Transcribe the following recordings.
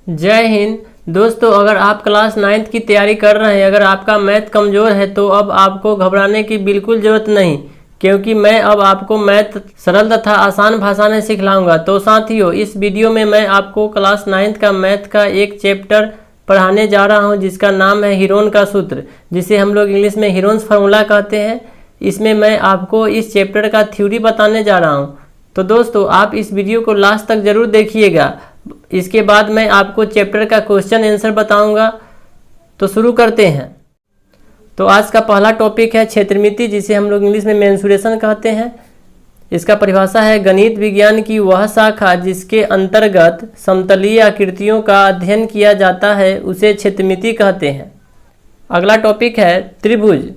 जय हिंद दोस्तों। अगर आप क्लास 9th की तैयारी कर रहे हैं, अगर आपका मैथ कमज़ोर है तो अब आपको घबराने की बिल्कुल ज़रूरत नहीं, क्योंकि मैं अब आपको मैथ सरल तथा आसान भाषा में सिखलाऊंगा। तो साथियों, इस वीडियो में मैं आपको क्लास 9th का मैथ का एक चैप्टर पढ़ाने जा रहा हूं, जिसका नाम है हीरोन का सूत्र, जिसे हम लोग इंग्लिश में हीरोन्स फार्मूला कहते हैं। इसमें मैं आपको इस चैप्टर का थ्योरी बताने जा रहा हूं। तो दोस्तों, आप इस वीडियो को लास्ट तक ज़रूर देखिएगा। इसके बाद मैं आपको चैप्टर का क्वेश्चन आंसर बताऊंगा। तो शुरू करते हैं। तो आज का पहला टॉपिक है क्षेत्रमिति, जिसे हम लोग इंग्लिश में मेंसुरेशन कहते हैं। इसका परिभाषा है गणित विज्ञान की वह शाखा जिसके अंतर्गत समतलीय आकृतियों का अध्ययन किया जाता है, उसे क्षेत्रमिति कहते हैं। अगला टॉपिक है त्रिभुज,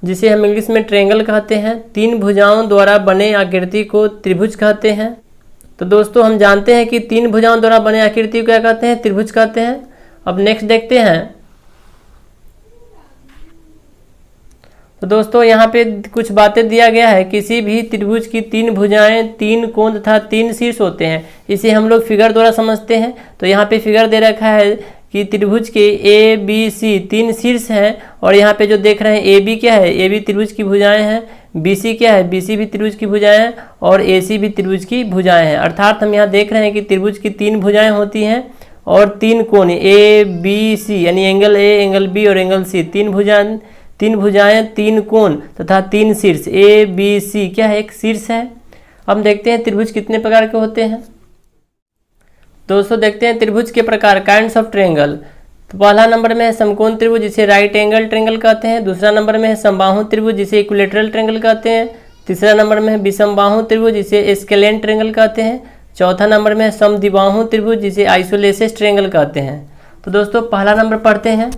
जिसे हम इंग्लिश में ट्रायंगल कहते हैं। तीन भुजाओं द्वारा बने आकृति को त्रिभुज कहते हैं। तो दोस्तों, हम जानते हैं कि तीन भुजाओं द्वारा बने आकृति को क्या कहते हैं? त्रिभुज कहते हैं। अब नेक्स्ट देखते हैं। तो दोस्तों, यहाँ पे कुछ बातें दिया गया है। किसी भी त्रिभुज की तीन भुजाएं, तीन कोण तथा तीन शीर्ष होते हैं। इसे हम लोग फिगर द्वारा समझते हैं। तो यहाँ पे फिगर दे रखा है कि त्रिभुज के ए बी सी तीन शीर्ष हैं, और यहाँ पे जो देख रहे हैं ए बी क्या है? ए बी त्रिभुज की भुजाएं हैं। बी सी क्या है? बी सी भी त्रिभुज की भुजाएं हैं, और ए सी भी त्रिभुज की भुजाएं हैं। अर्थात हम यहाँ देख रहे हैं कि त्रिभुज की तीन भुजाएं होती हैं और तीन कोण ए बी सी, यानी एंगल ए, एंगल बी और एंगल सी। तीन भुजाएं, तीन कोण तथा तीन शीर्ष। ए बी सी क्या है? एक शीर्ष है। अब देखते हैं त्रिभुज कितने प्रकार के होते हैं। दोस्तों, देखते हैं त्रिभुज के प्रकार, काइंड्स ऑफ ट्रायंगल। तो पहला नंबर में है समकोण त्रिभुज, जिसे राइट एंगल ट्रायंगल कहते हैं। दूसरा नंबर में है समबाहु त्रिभुज, जिसे इक्विलैटरल ट्रायंगल कहते हैं। तीसरा नंबर में है विषमबाहु त्रिभुज, जिसे स्केलेन ट्रायंगल कहते हैं। चौथा नंबर में है समद्विबाहु त्रिभुज, जिसे आइसोसेलेस ट्रायंगल कहते हैं। तो दोस्तों, पहला नंबर पढ़ते हैं।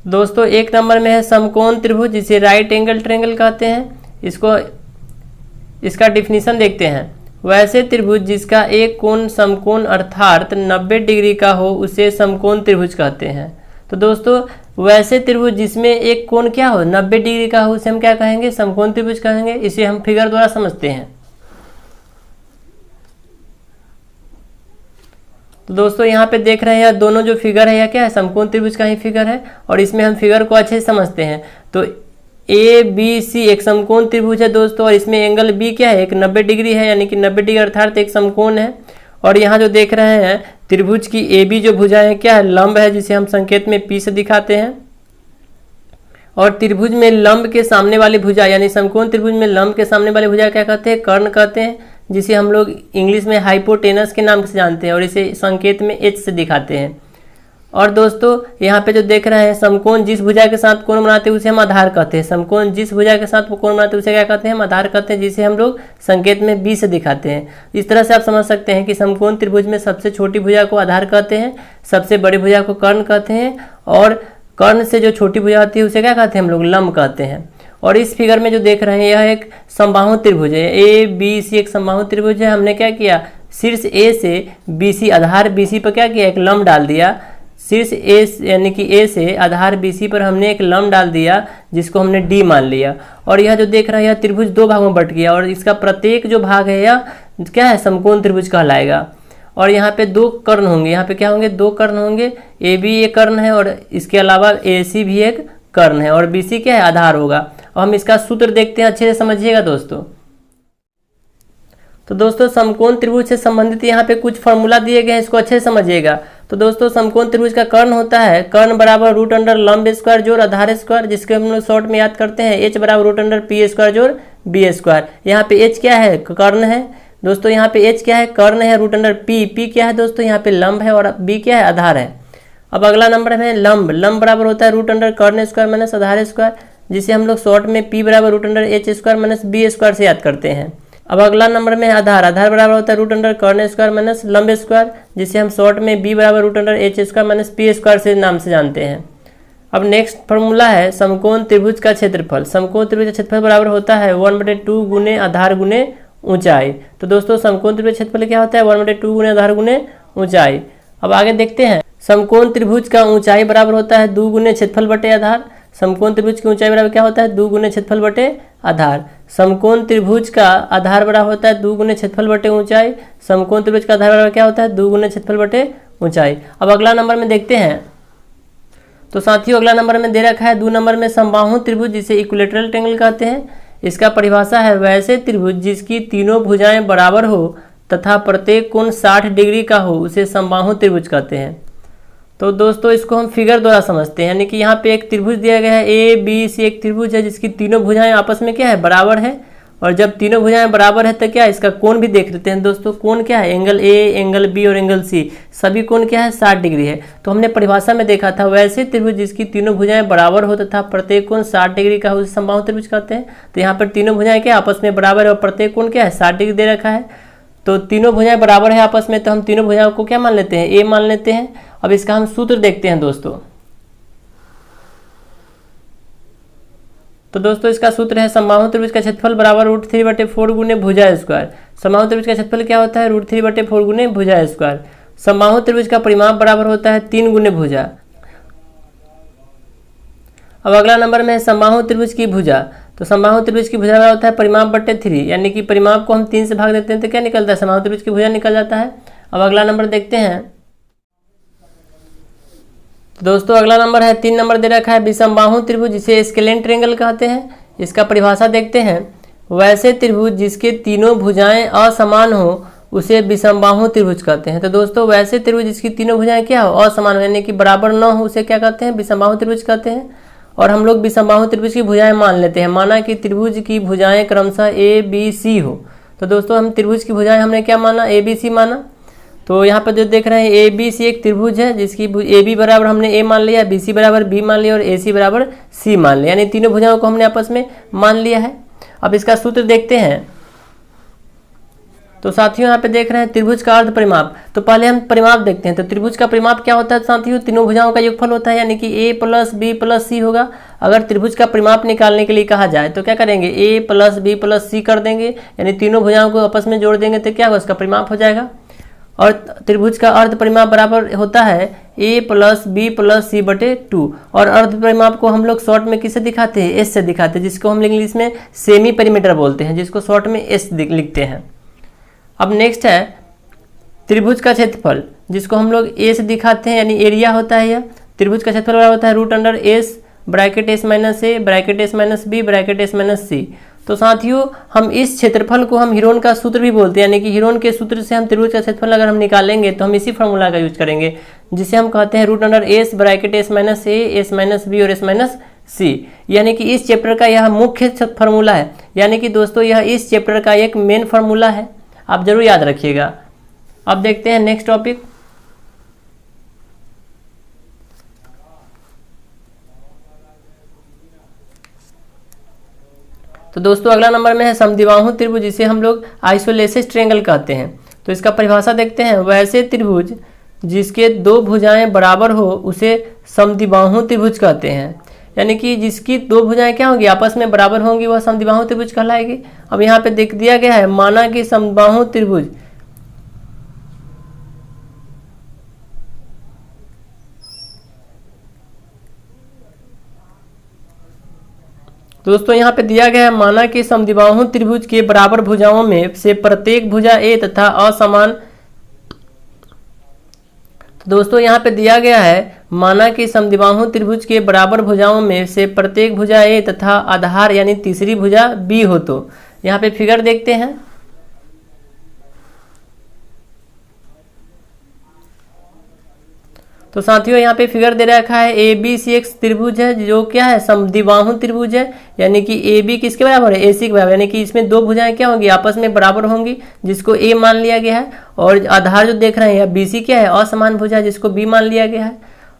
दोस्तों, एक नंबर में है समकोण त्रिभुज, जिसे राइट एंगल ट्रायंगल कहते हैं। इसका डिफिनीशन देखते हैं। वैसे त्रिभुज जिसका एक कोण समकोण अर्थात 90 डिग्री का हो, उसे समकोण त्रिभुज कहते हैं। तो दोस्तों, वैसे त्रिभुज जिसमें एक कोण क्या हो? 90 डिग्री का हो, उसे हम क्या कहेंगे? समकोण त्रिभुज कहेंगे। इसे हम फिगर द्वारा समझते हैं। तो दोस्तों, यहाँ पे देख रहे हैं दोनों जो फिगर है, यह क्या है? समकोण त्रिभुज का ही फिगर है, और इसमें हम फिगर को अच्छे से समझते हैं। तो ए बी सी एक समकोण त्रिभुज है दोस्तों, और इसमें एंगल बी क्या है? एक 90 डिग्री है, यानी कि 90 डिग्री अर्थात एक समकोण है। और यहाँ जो देख रहे हैं त्रिभुज की ए बी जो भुजाएं क्या है? लंब है, जिसे हम संकेत में पी से दिखाते हैं। और त्रिभुज में लंब के सामने वाली भुजा, यानी समकोण त्रिभुज में लंब के सामने वाली भुजा क्या कहते हैं? कर्ण कहते हैं, जिसे हम लोग इंग्लिश में हाइपोटेनस के नाम से जानते हैं, और इसे संकेत में एच से दिखाते हैं। और दोस्तों, यहाँ पे जो देख रहे हैं समकोण जिस भुजा के साथ कोण बनाते हैं उसे हम आधार कहते हैं। समकोण जिस भुजा के साथ कोण बनाते हैं उसे क्या कहते हैं? हम आधार कहते हैं, जिसे हम लोग संकेत में बी से दिखाते हैं। इस तरह से आप समझ सकते हैं कि समकोण त्रिभुज में सबसे छोटी भुजा को आधार कहते हैं, सबसे बड़ी भुजा को कर्ण कहते हैं, और कर्ण से जो छोटी भुजा होती है उसे क्या कहते हैं? हम लोग लंब कहते हैं। और इस फिगर में जो देख रहे हैं यह एक समबाहु त्रिभुज है। ए बी सी एक समबाहु त्रिभुज है। हमने क्या किया? शीर्ष ए से बी सी, आधार बी सी पर क्या किया? एक लंब डाल दिया। शीर्ष ए यानी कि ए से आधार बी सी पर हमने एक लंब डाल दिया, जिसको हमने डी मान लिया। और यह जो देख रहा है यह त्रिभुज दो भागों में बट गया, और इसका प्रत्येक जो भाग है यह क्या है? समकोण त्रिभुज कहलाएगा। और यहाँ पे दो कर्ण होंगे। यहाँ पे क्या होंगे? दो कर्ण होंगे। ए बी एक कर्ण है, और इसके अलावा ए सी भी एक कर्ण है, और बी सी क्या है? आधार होगा। और हम इसका सूत्र देखते हैं, अच्छे से समझिएगा दोस्तों। तो दोस्तों, समकोण त्रिभुज से संबंधित यहाँ पे कुछ फॉर्मूला दिए गए हैं, इसको अच्छे से समझिएगा। तो दोस्तों, समकोण त्रिभुज का कर्ण होता है कर्ण बराबर रूट अंडर लंब स्क्वायर जोड़ आधार स्क्वायर, जिसके हम लोग शॉर्ट में याद करते हैं एच बराबर रूट अंडर पी स्क्वायर जोड़ बी स्क्वायर। यहाँ पे एच क्या है? कर्ण है दोस्तों। यहाँ पे एच क्या है? कर्ण है। रूट अंडर पी क्या है दोस्तों? यहाँ पे लंब है, और बी क्या है? आधार है। अब अगला नंबर में लंब बराबर होता है रूट अंडर कर्ण स्क्वायर माइनस आधार स्क्वायर, जिसे हम लोग शॉर्ट में पी बराबर root under H square minus B square से याद करते हैं। अब अगला नंबर में आधार बराबर होता है रूट अंडर कर्ण स्क्वायर माइनस लंब स्क्वायर, जिसे हम शॉर्ट में बी बराबर root under H square minus P square से नाम से जानते हैं। अब नेक्स्ट फॉर्मूला है समकोण त्रिभुज का क्षेत्रफल। समकोण त्रिभुज का क्षेत्रफल बराबर होता है 1/2 गुने आधार गुने ऊंचाई। तो दोस्तों, समकोण त्रिभुज का क्षेत्रफल क्या होता है? 1/2 गुने आधार गुने ऊंचाई। अब आगे देखते हैं। समकोण त्रिभुज का ऊंचाई बराबर होता है 2 गुने क्षेत्रफल बटे आधार। समकोण त्रिभुज की ऊंचाई बराबर क्या होता है 2 गुने क्षेत्रफल बटे आधार। समकोण त्रिभुज का आधार बराबर होता है 2 गुने क्षेत्रफल बटे ऊंचाई। समकोण त्रिभुज का आधार बराबर क्या होता है 2 गुने क्षेत्रफल बटे ऊंचाई। अब अगला नंबर में देखते हैं। तो साथियों अगला नंबर में दे रखा है 2 नंबर में समबाहु त्रिभुज जिसे इक्विलेटरल ट्रायंगल कहते हैं। इसका परिभाषा है वैसे त्रिभुज जिसकी तीनों भुजाएं बराबर हो तथा प्रत्येक कोण 60 डिग्री का हो उसे समबाहु त्रिभुज कहते हैं। तो दोस्तों इसको हम फिगर द्वारा समझते हैं, यानी कि यहाँ पे एक त्रिभुज दिया गया है ए बी सी, एक त्रिभुज है जिसकी तीनों भुजाएं आपस में क्या है बराबर है। और जब तीनों भुजाएं बराबर है तो क्या इसका कोण भी देख लेते हैं दोस्तों। कोण क्या है एंगल ए, एंगल बी और एंगल सी, सभी कोण क्या है 60 डिग्री है। तो हमने परिभाषा में देखा था वैसे त्रिभुज जिसकी तीनों भुजाएं बराबर हो तथा प्रत्येक कोण 60 डिग्री का हो उसे समबाहु त्रिभुज कहते हैं। तो यहाँ पर तीनों भुजाएं क्या आपस में बराबर है और प्रत्येक कोण क्या है 60 डिग्री दे रखा है। तो तीनों भुजाएं बराबर है आपस में, तो हम तीनों भुजाओं को क्या मान लेते हैं ए मान लेते हैं। अब इसका हम सूत्र देखते हैं दोस्तों। तो दोस्तों इसका सूत्र है समबाहु त्रिभुज का क्षेत्रफल बराबर √3/4 गुने भुजा स्क्वायर। समबाहु त्रिभुज का क्षेत्रफल क्या होता है √3/4 गुने भुजा स्क्वायर। समबाहु त्रिभुज का परिमाप बराबर होता है 3 गुने भुजा। अब अगला नंबर में है समबाहु त्रिभुज की भुजा। तो समबाहु त्रिभुज की भुजा बराबर होता है परिमाप बटे 3, यानी कि परिमाप को हम 3 से भाग देते हैं तो क्या निकलता है समबाहु त्रिभुज की भुजा निकल जाता है। अब अगला नंबर देखते हैं। तो दोस्तों अगला नंबर है 3 नंबर दे रखा है विषमबाहु त्रिभुज जिसे स्केलेन ट्रायंगल कहते हैं। इसका परिभाषा देखते हैं वैसे त्रिभुज जिसके तीनों भुजाएं असमान हो उसे विषमबाहु त्रिभुज कहते हैं। तो दोस्तों वैसे त्रिभुज जिसकी तीनों भुजाएं क्या हो असमान हो यानी कि बराबर न हो उसे क्या कहते हैं विषमबाहु त्रिभुज कहते हैं। और हम लोग विषमबाहु त्रिभुज की भुजाएं मान लेते हैं, माना कि त्रिभुज की भुजाएं क्रमशः ए बी सी हो। तो दोस्तों हम त्रिभुज की भुजाएं हमने क्या माना ए बी सी माना। तो यहाँ पर जो देख रहे हैं ए बी सी एक त्रिभुज है जिसकी ए बी बराबर हमने ए मान लिया, बी सी बराबर बी मान लिया और ए सी बराबर सी मान लिया, यानी तीनों भुजाओं को हमने आपस में मान लिया है। अब इसका सूत्र देखते हैं। तो साथियों यहाँ पे देख रहे हैं त्रिभुज का अर्ध परिमाप। तो पहले हम परिमाप देखते हैं। तो त्रिभुज का परिमाप क्या होता है साथियों तीनों भुजाओं का योगफल होता है, यानी कि ए प्लस बी प्लस सी होगा। अगर त्रिभुज का परिमाप निकालने के लिए कहा जाए तो क्या करेंगे ए प्लस बी प्लस सी कर देंगे, यानी तीनों भुजाओं को आपस में जोड़ देंगे तो क्या होगा उसका परिमाप हो जाएगा। और त्रिभुज का अर्ध परिमाप बराबर होता है a प्लस बी प्लस सी बटे 2। और अर्ध परिमाप को हम लोग शॉर्ट में किससे दिखाते हैं एस से दिखाते हैं, जिसको हम इंग्लिश में सेमी पेरीमीटर बोलते हैं, जिसको शॉर्ट में एस लिखते हैं। अब नेक्स्ट है त्रिभुज का क्षेत्रफल जिसको हम लोग ए से दिखाते हैं, यानी एरिया होता है यह। त्रिभुज का क्षेत्रफल बराबर होता है √(s) bracket s minus a bracket s minus b bracket s minus c. तो साथियों हम इस क्षेत्रफल को हम हीरोन का सूत्र भी बोलते हैं, यानी कि हीरोन के सूत्र से हम त्रिभुज का क्षेत्रफल अगर हम निकालेंगे तो हम इसी फॉर्मूला का यूज करेंगे जिसे हम कहते हैं √(s) ब्रैकेट s माइनस ए s माइनस बी और s माइनस सी। यानी कि इस चैप्टर का यह मुख्य फार्मूला है, यानी कि दोस्तों यह इस चैप्टर का एक मेन फार्मूला है, आप जरूर याद रखिएगा। अब देखते हैं नेक्स्ट टॉपिक। तो दोस्तों अगला नंबर में है समद्विबाहु त्रिभुज जिसे हम लोग आइसोलेसिस ट्रायंगल कहते हैं। तो इसका परिभाषा देखते हैं वैसे त्रिभुज जिसके दो भुजाएं बराबर हो उसे समद्विबाहु त्रिभुज कहते हैं, यानी कि जिसकी दो भुजाएं क्या होंगी आपस में बराबर होंगी वह समद्विबाहु त्रिभुज कहलाएगी। अब यहाँ पे देख दिया गया है माना कि समबाहु त्रिभुज दोस्तों यहाँ पे दिया गया है माना कि समद्विबाहु त्रिभुज के बराबर भुजाओं में से प्रत्येक भुजा ए तथा असमान। तो दोस्तों यहाँ पे दिया गया है माना कि समद्विबाहु त्रिभुज के बराबर भुजाओं में से प्रत्येक भुजा ए तथा आधार यानी तीसरी भुजा बी हो। तो यहाँ पे फिगर देखते हैं। तो साथियों यहाँ पे फिगर दे रखा है ए बी सी एक त्रिभुज है जो क्या है समद्विबाहु त्रिभुज है, यानी कि ए बी किसके बराबर है ए सी के बराबर, यानी कि इसमें दो भुजाएं क्या होंगी आपस में बराबर होंगी जिसको ए मान लिया गया है। और आधार जो देख रहे हैं बी सी क्या है असमान भुजा जिसको बी मान लिया गया है।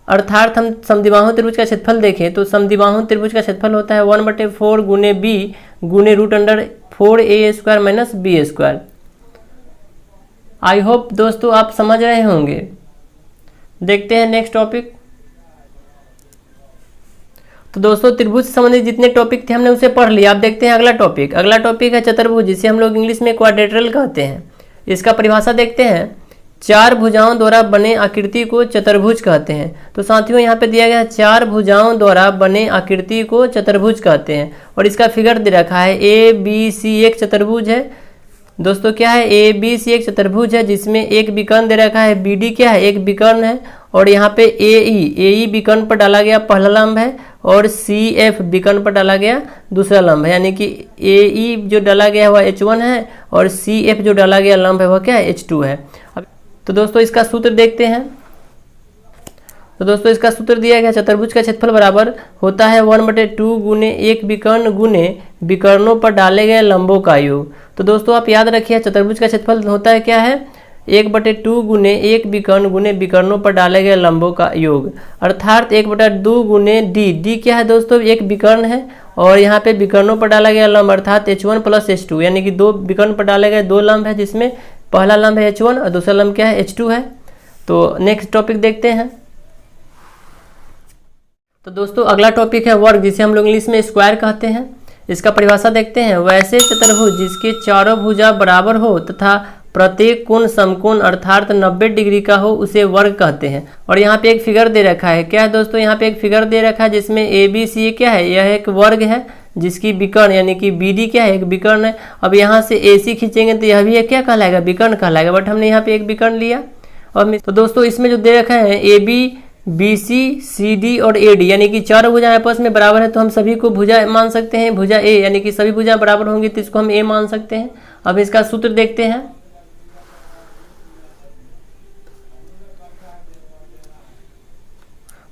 अर्थात हम समद्विबाहु त्रिभुज का क्षेत्रफल देखें तो समद्विबाहु त्रिभुज का क्षेत्रफल होता है 1/4 गुने बी गुने √4a² minus b²। I hope दोस्तों आप समझ रहे होंगे। देखते हैं नेक्स्ट टॉपिक। तो दोस्तों त्रिभुज से संबंधित जितने टॉपिक थे हमने उसे पढ़ लिया। आप देखते हैं अगला टॉपिक। अगला टॉपिक है चतुर्भुज जिसे हम लोग इंग्लिश में क्वाड्रेटरल कहते हैं। इसका परिभाषा देखते हैं चार भुजाओं द्वारा बने आकृति को चतुर्भुज कहते हैं। तो साथियों यहाँ पे दिया गया है चार भुजाओं द्वारा बने आकृति को चतुर्भुज कहते हैं और इसका फिगर दे रखा है ए बी सी एक चतुर्भुज है दोस्तों। क्या है? ए बी सी एक चतुर्भुज है जिसमें एक विकर्ण दे रखा है, बी डी क्या है? एक विकर्ण है और यहाँ पे ए ई विकर्ण पर डाला गया पहला लंब है और सी एफ विकर्ण पर डाला गया दूसरा लंब है, यानी कि ए ई जो डाला गया वह H1 है और सी एफ जो डाला गया लंब है वह क्या है? H2 है। तो दोस्तों इसका सूत्र देखते हैं। तो दोस्तों इसका सूत्र दिया गया चतुर्भुज का क्षेत्रफल बराबर होता है 1/2 गुने एक विकर्ण गुने विकर्णों पर डाले गए लंबों का योग। तो दोस्तों आप याद रखिए चतुर्भुज का क्षेत्रफल होता है क्या है? 1/2 गुने एक विकर्ण गुने विकर्णों पर डाले गए लंबों का योग, अर्थात 1/2 गुने डी क्या है दोस्तों? एक विकर्ण है और यहाँ पे विकर्णों पर डाला गया लंब अर्थात H1 + H2, यानी कि दो विकर्ण पर डाले गए दो लंब है जिसमें पहला लंब है H1 और दूसरा लंब क्या है? H2 है। तो नेक्स्ट टॉपिक देखते हैं। तो दोस्तों अगला टॉपिक है वर्ग, जिसे हम लोग इंग्लिश में स्क्वायर कहते हैं। इसका परिभाषा देखते हैं। वैसे चतुर्भुज जिसके चारों भुजा बराबर हो तथा प्रत्येक कोण समकोण अर्थात 90 डिग्री का हो उसे वर्ग कहते हैं। और यहाँ पे एक फिगर दे रखा है। क्या है दोस्तों? यहाँ पे एक फिगर दे रखा है जिसमें ए बी सी क्या है? यह एक वर्ग है जिसकी विकर्ण यानी कि बी डी क्या है? एक विकर्ण है। अब यहाँ से ए सी खींचेंगे तो यह भी एक क्या कहलाएगा? विकर्ण कहलाएगा, बट हमने यहाँ पे एक विकर्ण लिया। और तो दोस्तों इसमें जो दे रखा है A B B C C D और ए डी यानी कि चारों भुजाएं आपस में बराबर है तो हम सभी को भुजा मान सकते हैं भुजा ए, यानी कि सभी भुजाएं बराबर होंगी तो इसको हम ए मान सकते हैं। अब इसका सूत्र देखते हैं।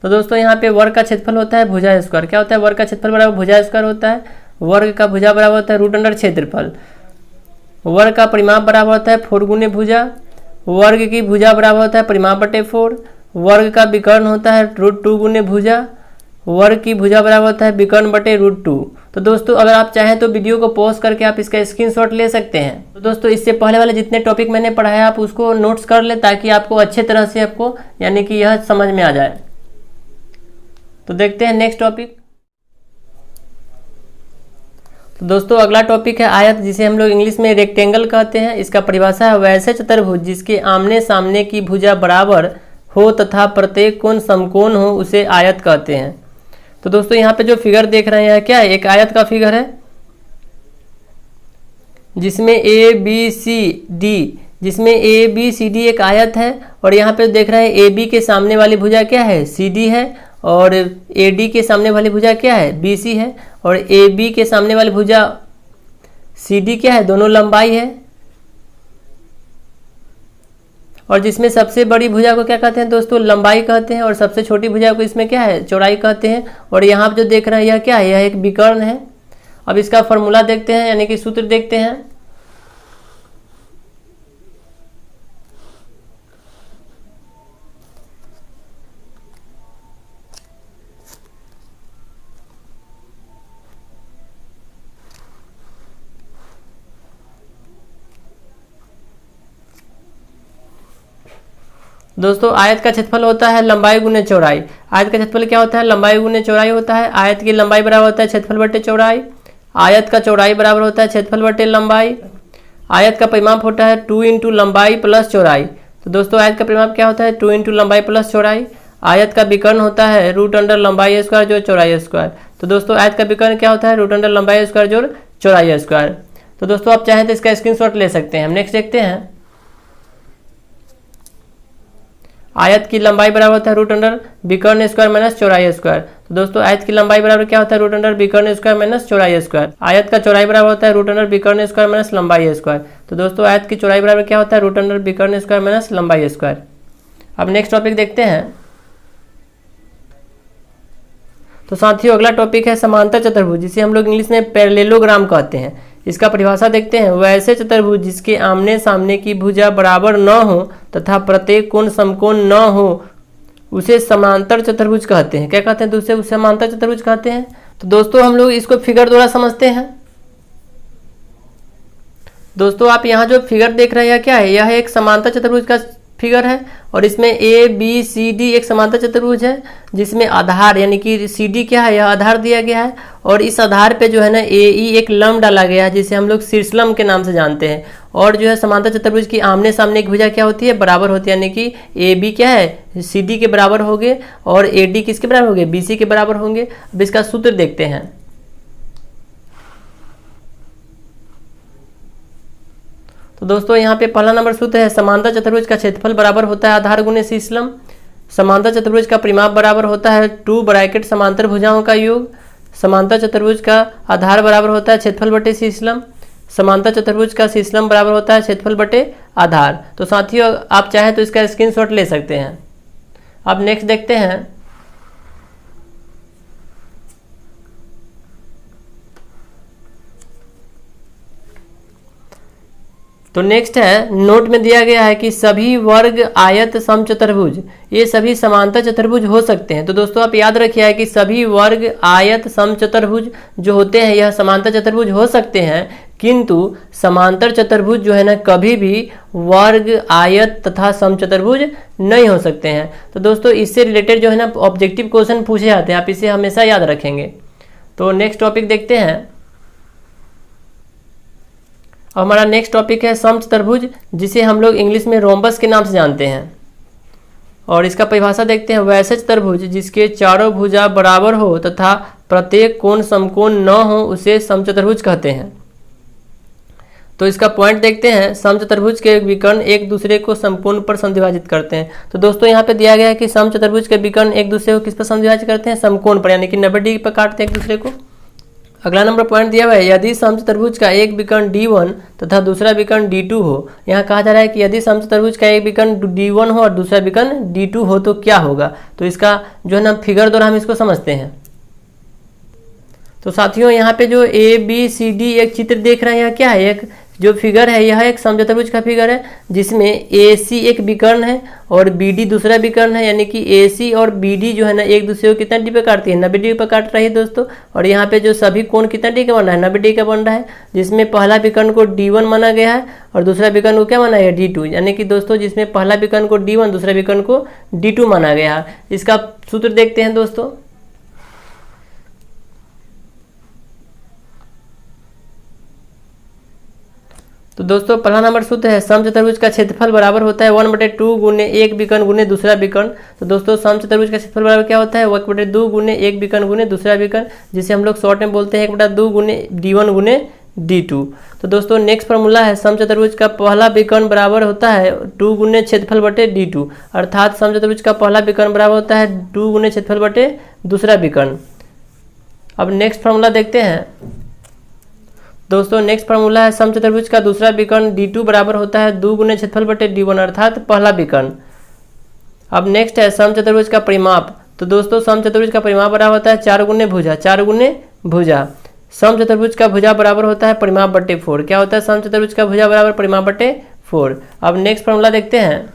तो दोस्तों यहाँ पे वर्ग का क्षेत्रफल होता है भुजा स्क्वायर। क्या होता है? वर्ग का क्षेत्रफल बराबर भुजा स्क्वायर होता है। वर्ग का भुजा बराबर होता है √ क्षेत्रफल। वर्ग का परिमाप बराबर होता है 4 गुने भुजा। वर्ग की भुजा बराबर होता है परिमाप/4। वर्ग का विकर्ण होता है √2 गुने भुजा। वर्ग की भुजा बराबर होता है विकर्ण/√2। तो दोस्तों अगर आप चाहें तो वीडियो को पॉज करके आप इसका स्क्रीनशॉट ले सकते हैं। तो दोस्तों इससे पहले वाले जितने टॉपिक मैंने पढ़ाया आप उसको नोट्स कर लें ताकि आपको अच्छे तरह से आपको यानी कि यह समझ में आ जाए। तो देखते हैं नेक्स्ट टॉपिक। तो दोस्तों अगला टॉपिक है आयत, जिसे हम लोग इंग्लिश में रेक्टेंगल कहते हैं। इसका परिभाषा है वैसे चतुर्भुज जिसके आमने सामने की भुजा बराबर हो तथा प्रत्येक कोण समकोण हो उसे आयत कहते हैं। तो दोस्तों यहाँ पे जो फिगर देख रहे हैं क्या है? एक आयत का फिगर है जिसमें ए बी सी डी एक आयत है और यहाँ पे देख रहे हैं ए बी के सामने वाली भुजा क्या है? सी डी है और ए डी के सामने वाली भुजा क्या है? बी सी है और ए बी के सामने वाली भुजा सी डी क्या है? दोनों लंबाई है। और जिसमें सबसे बड़ी भुजा को क्या कहते हैं दोस्तों? लंबाई कहते हैं और सबसे छोटी भुजा को इसमें क्या है? चौड़ाई कहते हैं। और यहाँ जो देख रहे हैं यह क्या है? यह एक विकर्ण है। अब इसका फॉर्मूला देखते हैं यानी कि सूत्र देखते हैं। दोस्तों आयत का क्षेत्रफल होता है लंबाई गुने चौड़ाई। आयत का क्षेत्रफल क्या होता है? लंबाई गुने चौड़ाई होता है। आयत की लंबाई बराबर होता है क्षेत्रफल/चौड़ाई। आयत का चौड़ाई बराबर होता है क्षेत्रफल/लंबाई। आयत का परिमाप होता है 2 × लंबाई + चौड़ाई। तो दोस्तों आयत का परिमाप क्या होता है? 2 × लंबाई + चौड़ाई। आयत का विकर्ण होता है √अंडर लंबाई स्क्वायर जोड़ चौड़ाई स्क्वायर। तो दोस्तों आयत का विकर्ण क्या होता है? √अंडर लंबाई स्क्वायर जोड़ चौड़ाई स्क्वायर। तो दोस्तों आप चाहें तो इसका स्क्रीनशॉट ले सकते हैं। हम नेक्स्ट देखते हैं। आयत की लंबाई बराबर होता है √अंडर विकर्ण स्क्वायर - चौड़ाई स्क्वायर। तो दोस्तों आयत की लंबाई बराबर क्या होता है? √अंडर विकर्ण स्क्वायर - चौड़ाई स्क्वायर। आयत का चौड़ाई बराबर होता है √अंडर विकर्ण स्क्वायर - लंबाई स्क्वायर। तो दोस्तों आयत की चौड़ाई बराबर क्या होता है? √अंडर विकर्ण स्क्वायर - लंबाई स्क्वायर। अब नेक्स्ट टॉपिक देखते हैं। तो साथियों अगला टॉपिक है समांतर चतुर्भुज, जिसे हम लोग इंग्लिश में पैरेललोग्राम कहते हैं। इसका परिभाषा देखते हैं। वैसे चतुर्भुज जिसके आमने सामने की भुजा बराबर न हो तथा प्रत्येक कोण समकोण न हो उसे समांतर चतुर्भुज कहते हैं। क्या कहते हैं? दूसरे उसे समांतर चतुर्भुज कहते हैं। तो दोस्तों हम लोग इसको फिगर द्वारा समझते हैं। दोस्तों आप यहाँ जो फिगर देख रहे हैं क्या है? यह एक समांतर चतुर्भुज का फिगर है और इसमें ए बी सी डी एक समांतर चतुर्भुज है जिसमें आधार यानी कि सी डी क्या है, यह आधार दिया गया है और इस आधार पे जो है ना ए ई एक लंब डाला गया है जिसे हम लोग शीर्षलंब के नाम से जानते हैं। और जो है समांतर चतुर्भुज की आमने सामने की भुजा क्या होती है, बराबर होती है, यानी कि ए बी क्या है, सी डी के बराबर होंगे और ए डी किसके बराबर होंगे, बी सी के बराबर होंगे। अब इसका सूत्र देखते हैं। तो दोस्तों यहाँ पे पहला नंबर सूत्र है, समांतर चतुर्भुज का क्षेत्रफल बराबर होता है आधार गुणे शीर्षलंब। समांतर चतुर्भुज का परिमाप बराबर होता है 2 ब्रैकेट समांतर भुजाओं का योग। समांतर चतुर्भुज का आधार बराबर होता है क्षेत्रफल बटे शीर्षलंब। समांतर चतुर्भुज का शीर्षलंब बराबर होता है क्षेत्रफल बटे आधार। तो साथियों आप चाहें तो इसका स्क्रीनशॉट ले सकते हैं। अब नेक्स्ट देखते हैं। तो नेक्स्ट है, नोट में दिया गया है कि सभी वर्ग आयत समचतुर्भुज ये सभी समांतर चतुर्भुज हो सकते हैं। तो दोस्तों आप याद रखिए कि सभी वर्ग आयत समचतुर्भुज जो होते हैं यह समांतर चतुर्भुज हो सकते हैं, किंतु समांतर चतुर्भुज जो है ना कभी भी वर्ग आयत तथा समचतुर्भुज नहीं हो सकते हैं। तो दोस्तों इससे रिलेटेड जो है ना ऑब्जेक्टिव क्वेश्चन पूछे जाते हैं, आप इसे हमेशा याद रखेंगे। तो नेक्स्ट टॉपिक देखते हैं। अब हमारा नेक्स्ट टॉपिक है समचतुर्भुज, जिसे हम लोग इंग्लिश में रोम्बस के नाम से जानते हैं। और इसका परिभाषा देखते हैं, वैसे चतुर्भुज जिसके चारों भुजा बराबर हो तथा प्रत्येक कोण समकोण न हो उसे समचतुर्भुज कहते हैं। तो इसका पॉइंट देखते हैं, समचतुर्भुज के विकर्ण एक दूसरे को समकोण पर समद्विभाजित करते हैं। तो दोस्तों यहाँ पे दिया गया है कि समचतुर्भुज के विकर्ण एक दूसरे को किस पर समद्विभाजित करते हैं, समकोण पर, यानी कि 90 डिग्री पर काटते हैं एक दूसरे को। अगला नंबर पॉइंट दिया हुआ है, यदि समचतुर्भुज का एक विकर्ण D1 तथा दूसरा विकर्ण D2 हो। यहाँ कहा जा रहा है कि यदि समचतुर्भुज का एक विकर्ण D1 हो और दूसरा विकर्ण D2 हो तो क्या होगा। तो इसका जो है ना फिगर द्वारा हम इसको समझते हैं। तो साथियों यहाँ पे जो ABCD एक चित्र देख रहे हैं, यह क्या है, एक जो फिगर है यह एक समचतुर्भुज का फिगर है जिसमें AC एक विकर्ण है और BD दूसरा विकर्ण है, यानी कि AC और BD जो है ना एक दूसरे को कितना डिग्री पर काटती है, 90 डिग्री पर काट रही है दोस्तों। और यहाँ पे जो सभी कोण कितना डिग्री का बन रहा है, 90 डिग्री का बन रहा है, जिसमें पहला विकर्ण को D1 माना गया है और दूसरा विकर्ण को क्या माना गया, D2, यानी कि दोस्तों जिसमें पहला विकर्ण को D1 दूसरा विकर्ण को D2 माना गया है। इसका सूत्र देखते हैं दोस्तों। तो दोस्तों पहला नंबर सूत्र है, समचतुर्भुज का क्षेत्रफल बराबर होता है 1/2 गुने एक विकर्ण गुने दूसरा विकर्ण। तो दोस्तों समचतुर्भुज का क्षेत्रफल बराबर क्या होता है, 1/2 गुने एक विकर्ण गुने दूसरा विकर्ण, जिसे हम लोग शॉर्ट में बोलते हैं 1/2 गुने D1 गुने D2। तो दोस्तों नेक्स्ट फार्मूला है, समचतुर्भुज का पहला विकर्ण बराबर होता है 2 गुने क्षेत्रफल बटे D2, अर्थात समचतुर्भुज का पहला विकर्ण बराबर होता है 2 गुने क्षेत्रफल बटे दूसरा विकर्ण। अब नेक्स्ट फार्मूला देखते हैं दोस्तों। नेक्स्ट फार्मूला है, समचतुर्भुज का दूसरा विकर्ण D2 बराबर होता है 2 गुने क्षेत्रफल बटे D1, अर्थात पहला विकर्ण। अब नेक्स्ट है समचतुर्भुज का परिमाप। तो दोस्तों समचतुर्भुज का परिमाप बराबर होता है 4 गुने भुजा, 4 गुने भुजा। समचतुर्भुज का भुजा बराबर होता है परिमाप बटे 4। क्या होता है, समचतुर्भुज का भुजा बराबर परिमाप बटे 4। अब नेक्स्ट फार्मूला देखते हैं।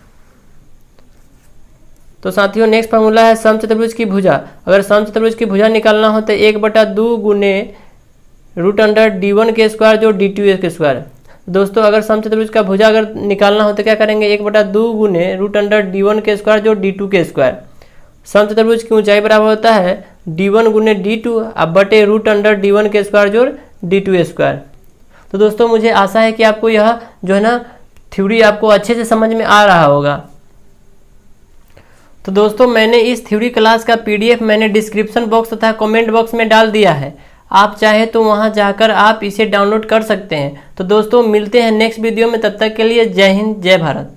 तो साथियों नेक्स्ट फार्मूला है, समचतुर्भुज की भुजा। अगर समचतुर्भुज की भुजा निकालना हो तो 1/2 गुने √D1 के स्क्वायर जो D2 के स्क्वायर। दोस्तों अगर समचतुर्भुज का भुजा अगर निकालना हो तो क्या करेंगे, 1/2 गुने √D1 के स्क्वायर जो D2 के स्क्वायर। समचतुर्भुज की ऊंचाई बराबर होता है D1 गुने D2 अब बटे √D1 के स्क्वायर जो D2 स्क्वायर। तो दोस्तों मुझे आशा है कि आपको यह जो है ना थ्योरी आपको अच्छे से समझ में आ रहा होगा। तो दोस्तों मैंने इस थ्योरी क्लास का PDF मैंने डिस्क्रिप्शन बॉक्स तथा कमेंट बॉक्स में डाल दिया है, आप चाहे तो वहां जाकर आप इसे डाउनलोड कर सकते हैं। तो दोस्तों मिलते हैं नेक्स्ट वीडियो में, तब तक के लिए जय हिंद जय भारत।